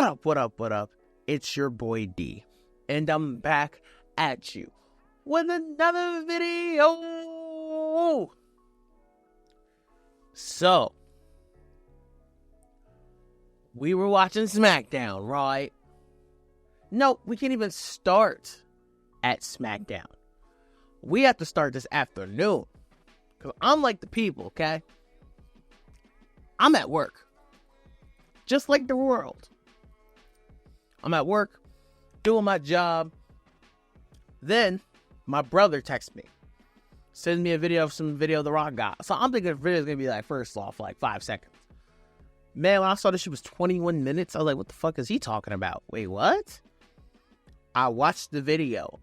What up? It's your boy D. And I'm back at you with another video. So, we were watching Smackdown, right? No, we can't even start at Smackdown. We have to start this afternoon. Because I'm like the people, okay? I'm at work. Just like the world. I'm at work, doing my job. Then, my brother texts me. Sends me a video of some video The Rock got. So I'm thinking the video's going to be like, first off, like 5 seconds. Man, when I saw this shit was 21 minutes, I was like, what the fuck is he talking about? Wait, what? I watched the video.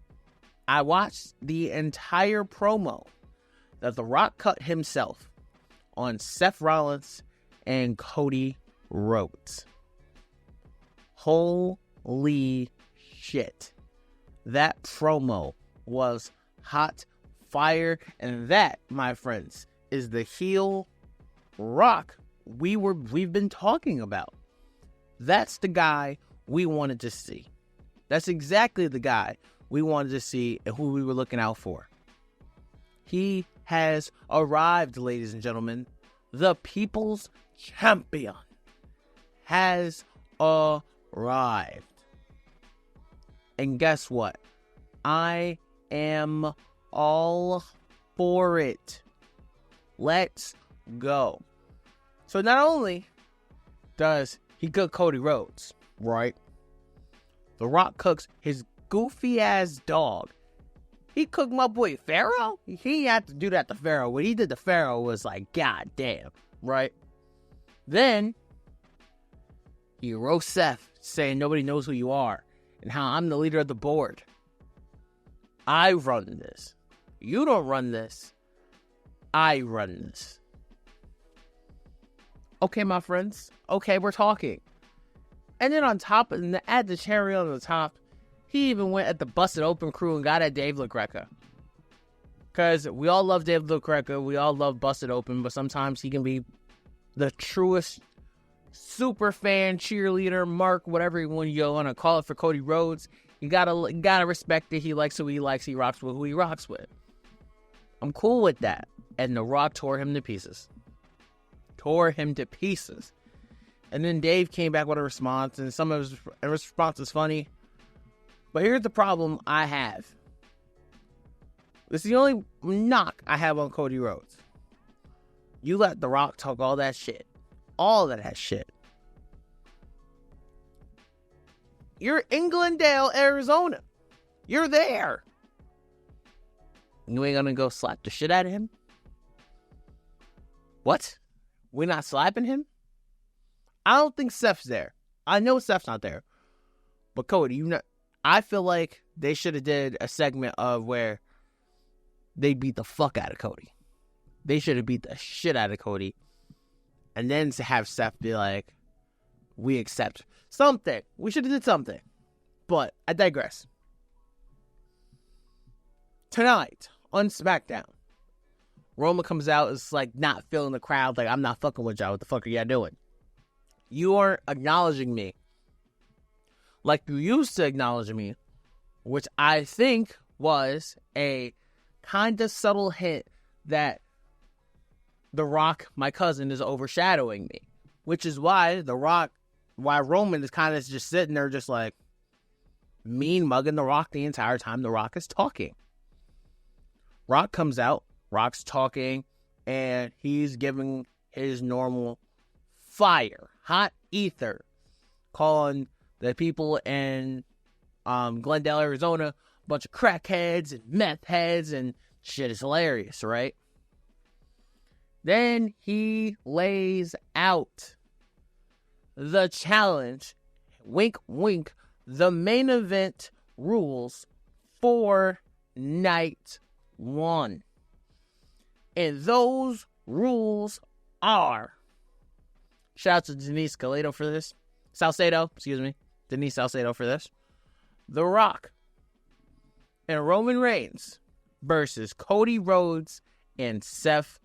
I watched the entire promo that The Rock cut himself on Seth Rollins and Cody Rhodes. Holy shit. That promo was hot fire. And that, my friends, is the heel Rock we've been talking about. That's the guy we wanted to see. That's exactly the guy we wanted to see and who we were looking out for. He has arrived, ladies and gentlemen. The People's Champion has arrived. And guess what? I am all for it. Let's go. So not only does he cook Cody Rhodes, right? The Rock cooks his goofy ass dog. He cooked my boy Pharaoh. He had to do that to Pharaoh. What he did to Pharaoh was like, god damn, right? Then he roasts Seth, saying nobody knows who you are and how I'm the leader of the board. I run this. You don't run this. I run this. Okay, my friends. Okay, we're talking. And then on top, and add the cherry on the top, he even went at the Busted Open crew and got at Dave LaGreca. Because we all love Dave LaGreca. We all love Busted Open. But sometimes he can be the truest super fan, cheerleader, mark, whatever you want to call it for Cody Rhodes. You gotta respect it. He likes who he likes. He rocks with who he rocks with. I'm cool with that. And The Rock tore him to pieces. And then Dave came back with a response, and some of his response is funny. But here's the problem I have. This is the only knock I have on Cody Rhodes. You let The Rock talk all that shit. All of that shit. You're in Glendale, Arizona. You're there. You ain't gonna go slap the shit out of him? What? We're not slapping him? I don't think Seth's there. I know Seth's not there. But Cody, I feel like they should have did a segment of where they beat the fuck out of Cody. They should have beat the shit out of Cody. And then to have Seth be like, we accept something. We should have did something. But I digress. Tonight on Smackdown, Roman comes out, is like not feeling the crowd, like I'm not fucking with y'all. What the fuck are y'all doing? You aren't acknowledging me like you used to acknowledge me, which I think was a kind of subtle hint that The Rock, my cousin, is overshadowing me. Which is why why Roman is kind of just sitting there just like mean mugging The Rock the entire time The Rock is talking. Rock comes out, Rock's talking, and he's giving his normal fire, hot ether, calling the people in Glendale, Arizona, a bunch of crackheads and meth heads, and shit is hilarious, right? Then he lays out the challenge, wink, wink, the main event rules for night one. And those rules are, shout out to Denise Salcedo for this. Denise Salcedo for this. The Rock and Roman Reigns versus Cody Rhodes and Seth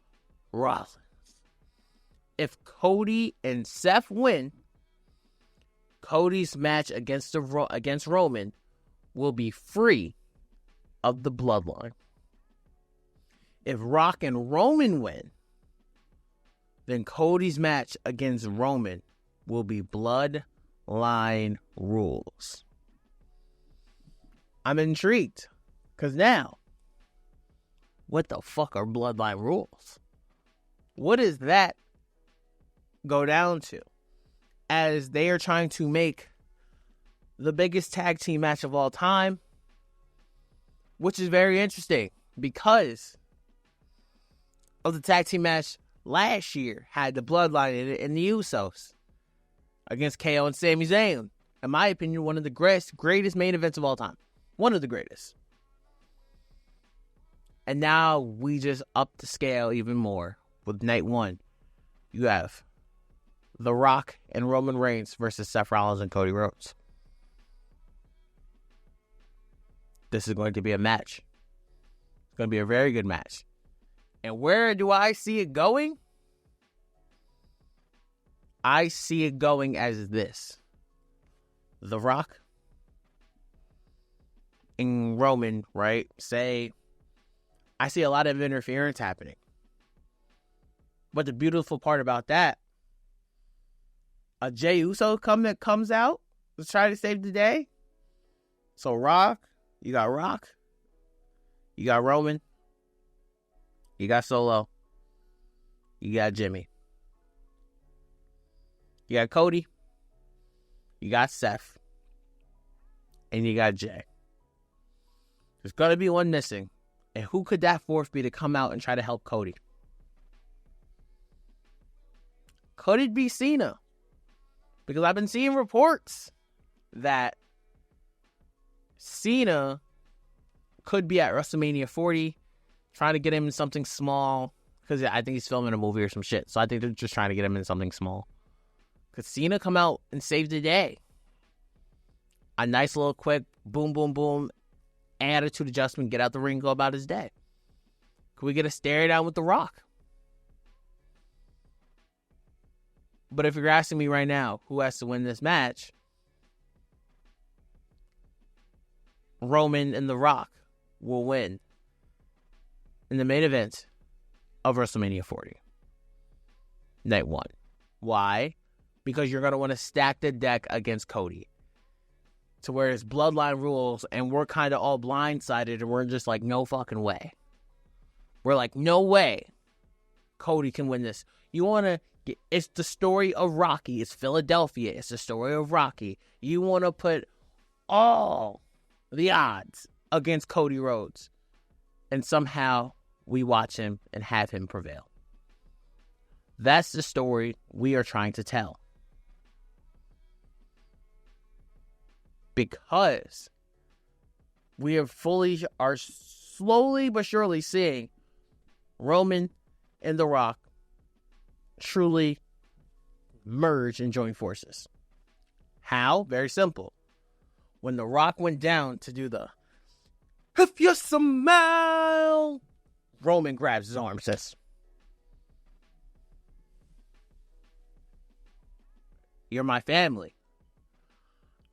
Rollins. If Cody and Seth win, Cody's match against Roman will be free of the Bloodline. If Rock and Roman win, then Cody's match against Roman will be Bloodline rules. I'm intrigued, because now, what the fuck are Bloodline rules? What does that go down to? As they are trying to make the biggest tag team match of all time, which is very interesting, because of the tag team match last year had the Bloodline in it and the Usos against KO and Sami Zayn. In my opinion, one of the greatest main events of all time. One of the greatest. And now we just up the scale even more with night one. You have The Rock and Roman Reigns versus Seth Rollins and Cody Rhodes. This is going to be a match. It's going to be a very good match. And where do I see it going? I see it going as this. The Rock and Roman, right? I see a lot of interference happening. But the beautiful part about that, a Jey Uso comes out to try to save the day. So you got Rock, you got Roman, you got Solo, you got Jimmy, you got Cody, you got Seth, and you got Jey. There's going to be one missing. And who could that fourth be to come out and try to help Cody? Could it be Cena? Because I've been seeing reports that Cena could be at WrestleMania 40, trying to get him in something small. Because I think he's filming a movie or some shit. So I think they're just trying to get him in something small. Could Cena come out and save the day? A nice little quick boom, boom, boom, attitude adjustment, get out the ring, go about his day. Could we get a stare down with The Rock? But if you're asking me right now, who has to win this match? Roman and The Rock will win in the main event of WrestleMania 40. Night one. Why? Because you're going to want to stack the deck against Cody. To where it's Bloodline rules and we're kind of all blindsided and we're just like, no fucking way. We're like, no way Cody can win this. You want to get, it's the story of Rocky. It's Philadelphia. It's the story of Rocky. You want to put all the odds against Cody Rhodes. And somehow we watch him and have him prevail. That's the story we are trying to tell. Because we are slowly but surely seeing Roman and The Rock truly merge and join forces. How? Very simple. When The Rock went down to do the "if you smile," Roman grabs his arm, says, "You're my family.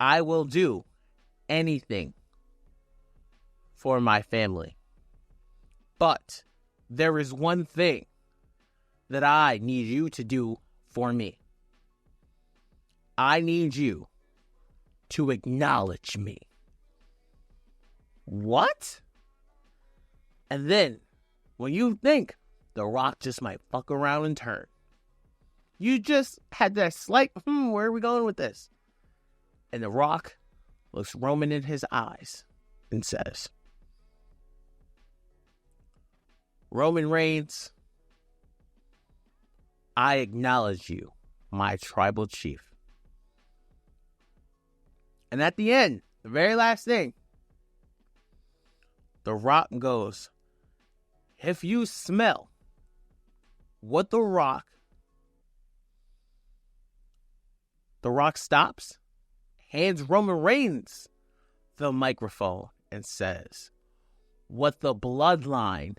I will do anything for my family. But there is one thing that I need you to do for me. I need you to acknowledge me." What? And then, when you think The Rock just might fuck around and turn, you just had that slight, where are we going with this? And The Rock looks Roman in his eyes and says, "Roman Reigns, I acknowledge you, my tribal chief." And at the end, the very last thing, The Rock goes, "If you smell what The Rock stops, hands Roman Reigns the microphone and says, what the Bloodline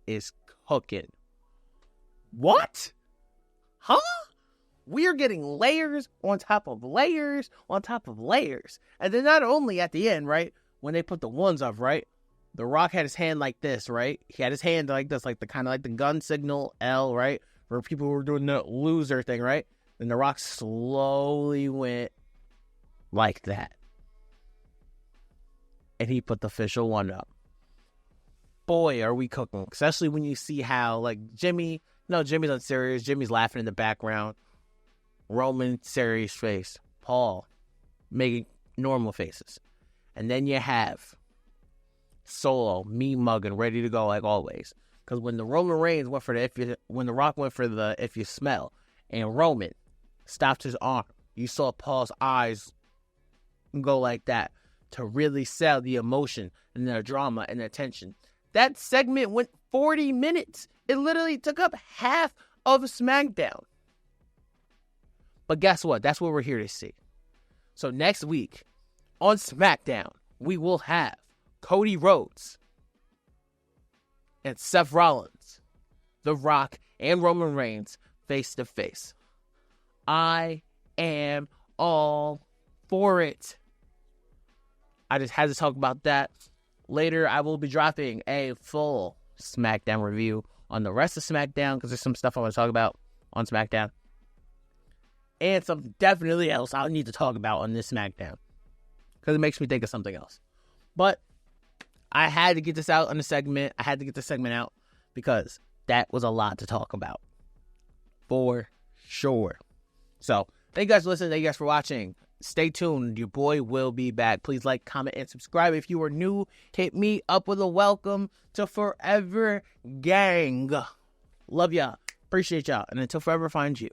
is cooking." What? Huh? We are getting layers on top of layers on top of layers. And then not only at the end, right, when they put the ones up, right, The Rock had his hand like this, right? He had his hand like this, like the kind of like the gun signal L, right? For people who were doing the loser thing, right? Then The Rock slowly went like that. And he put the official one up. Boy, are we cooking. Especially when you see how, like, Jimmy's unserious. Jimmy's laughing in the background. Roman, serious face. Paul making normal faces. And then you have Solo, me mugging, ready to go like always. Because when the Roman Reigns went for when The Rock went for the if you smell, and Roman stopped his arm, you saw Paul's eyes go like that to really sell the emotion and the drama and the tension. That segment went 40 minutes. It literally took up half of SmackDown. But guess what? That's what we're here to see. So next week on SmackDown, we will have Cody Rhodes and Seth Rollins, The Rock, and Roman Reigns face to face. I am all for it. I just had to talk about that. Later, I will be dropping a full SmackDown review on the rest of SmackDown because there's some stuff I want to talk about on SmackDown. And something definitely else I need to talk about on this SmackDown because it makes me think of something else. But I had to get this out on the segment. I had to get this segment out because that was a lot to talk about. For sure. So, thank you guys for listening. Thank you guys for watching. Stay tuned. Your boy will be back. Please like, comment, and subscribe. If you are new, hit me up with a welcome to Forever Gang. Love y'all. Appreciate y'all. And until forever finds you.